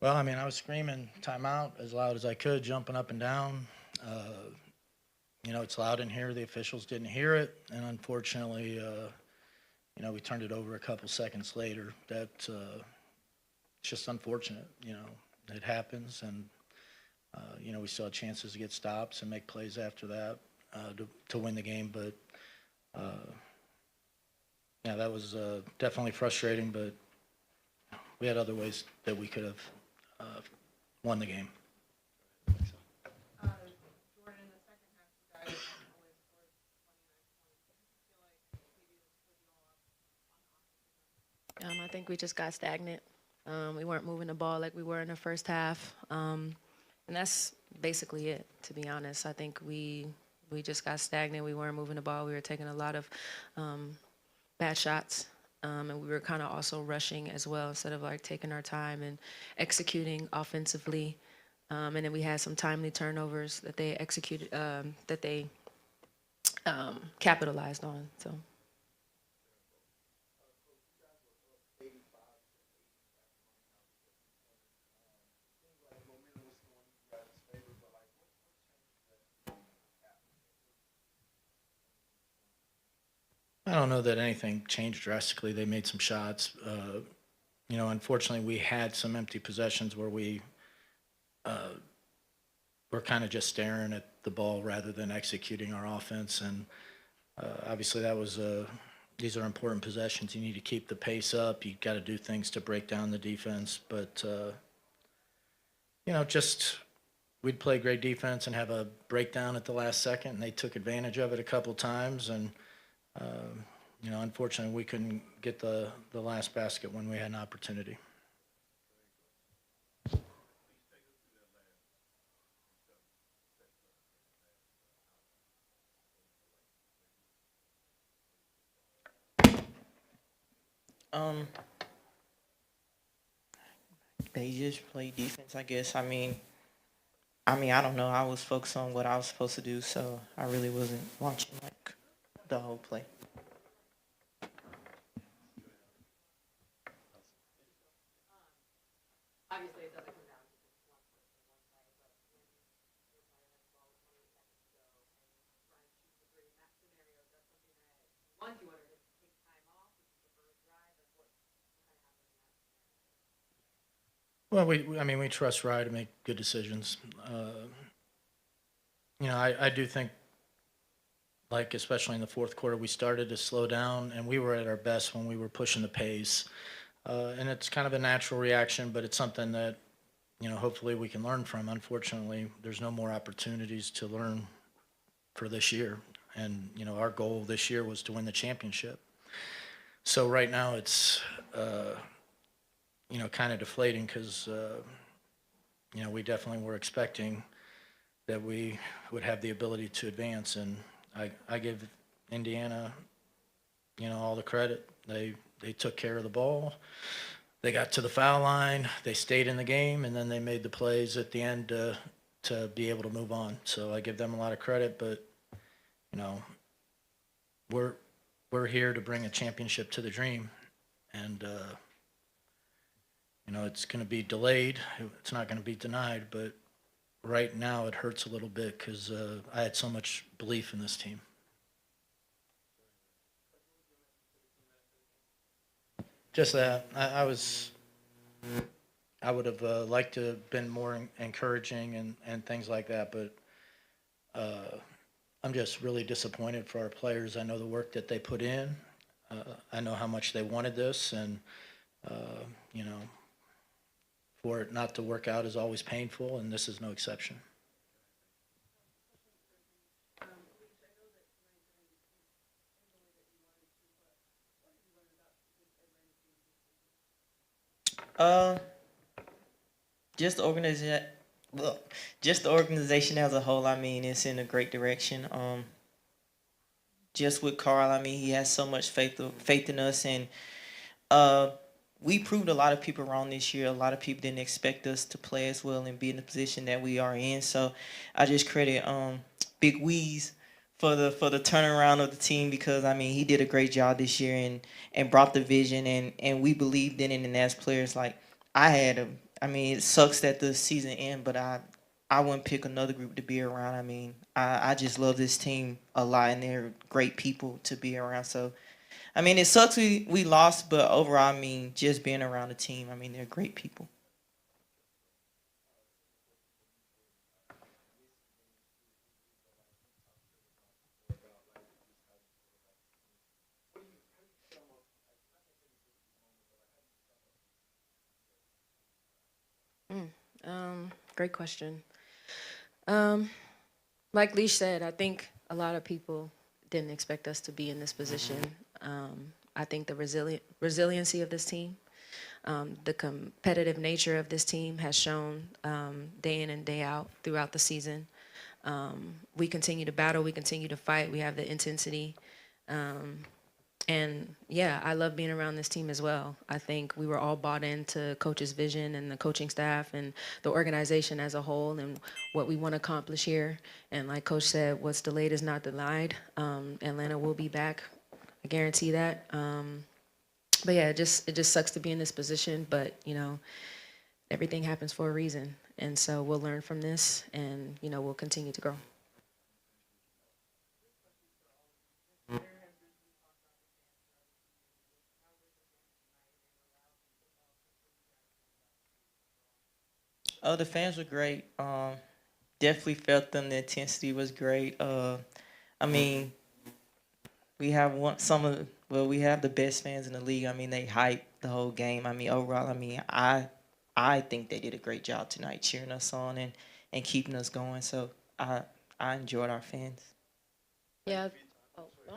Well, I mean, I was screaming timeout as loud as I could, jumping up and down. Uh, it's loud in here. The officials didn't hear it, and unfortunately, we turned it over a couple seconds later. It's just unfortunate. It happens, and we still had chances to get stops and make plays after that to win the game. But uh, yeah, that was definitely frustrating. But we had other ways that we could have uh, won the game. Jordan, in the second half, you guys only scored 29 points. What did you feel like maybe this put you all up on offense? I think we just got stagnant. We weren't moving the ball like we were in the first half, and that's basically it. To be honest, I think we just got stagnant. We weren't moving the ball. We were taking a lot of bad shots, and we were kind of also rushing as well instead of like taking our time and executing offensively. And then we had some timely turnovers that they executed, that they capitalized on. So. I don't know that anything changed drastically. They made some shots. Unfortunately, we had some empty possessions where we uh, were kind of just staring at the ball rather than executing our offense. And obviously, these are important possessions. You need to keep the pace up. You got to do things to break down the defense. But just we'd play great defense and have a breakdown at the last second, and they took advantage of it a couple times. And unfortunately, we couldn't get the last basket when we had an opportunity. Um, they just play defense, I guess. I mean, I don't know. I was focused on what I was supposed to do, so I really wasn't watching like the whole play. Obviously, it doesn't come down to just one person, one play, but when your player has the ball with 28 seconds to go and trying to shoot the three in that scenario, is that something that you wanted to take time off? Would you prefer a drive? Like what kind of happened in that scenario? Well, I mean, we trust Rye to make good decisions. I do think, like, especially in the fourth quarter, we started to slow down, and we were at our best when we were pushing the pace. And it's kind of a natural reaction, but it's something that, hopefully we can learn from. Unfortunately, there's no more opportunities to learn for this year. And, our goal this year was to win the championship. So right now it's, kind of deflating because, we definitely were expecting that we would have the ability to advance. And I give Indiana, all the credit. They took care of the ball. They got to the foul line. They stayed in the game, and then they made the plays at the end to be able to move on. So I give them a lot of credit. But you know, we're we're here to bring a championship to the Dream, and it's going to be delayed. It's not going to be denied, but right now it hurts a little bit because I had so much belief in this team. Just that I would have liked to have been more encouraging and things like that, but I'm just really disappointed for our players. I know the work that they put in. I know how much they wanted this, and uh, you know, for it not to work out is always painful, and this is no exception. Uh, just the organization. Look, just the organization as a whole. I mean, it's in a great direction. Just with Carl, I mean, he has so much faith in us, and uh, we proved a lot of people wrong this year. A lot of people didn't expect us to play as well and be in the position that we are in. So, I just credit Big Weeze for the turnaround of the team because I mean he did a great job this year and brought the vision and we believed in it and as players like I had I mean, it sucks that the season end, but I wouldn't pick another group to be around. I mean, I just love this team a lot, and they're great people to be around. So, I mean, it sucks we lost, but overall, I mean, just being around the team, I mean, they're great people. Great question. Um, like Leash said, I think a lot of people didn't expect us to be in this position. I think the resiliency of this team, the competitive nature of this team has shown day in and day out throughout the season. We continue to battle, we continue to fight, we have the intensity. And yeah, I love being around this team as well. I think we were all bought into Coach's vision and the coaching staff and the organization as a whole and what we want to accomplish here. And like Coach said, what's delayed is not denied. Atlanta will be back. I guarantee that. But yeah, it just sucks to be in this position. But you know, everything happens for a reason, and so we'll learn from this, and you know, we'll continue to grow. Oh, the fans were great. Definitely felt them. The intensity was great. I mean, we have we have the best fans in the league. I mean, they hype the whole game. I mean, overall, I mean, I think they did a great job tonight, cheering us on and keeping us going. So I enjoyed our fans. Yeah. Oh, no.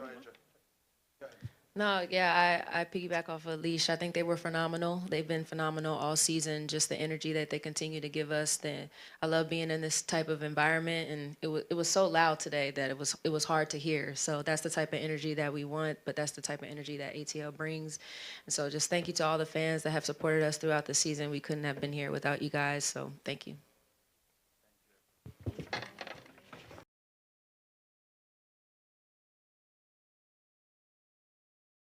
No, yeah, I piggyback off of Leash. I think they were phenomenal. They've been phenomenal all season. Just the energy that they continue to give us. I love being in this type of environment, and it was so loud today that it was hard to hear. So that's the type of energy that we want, but that's the type of energy that ATL brings. And so just thank you to all the fans that have supported us throughout the season. We couldn't have been here without you guys. So thank you.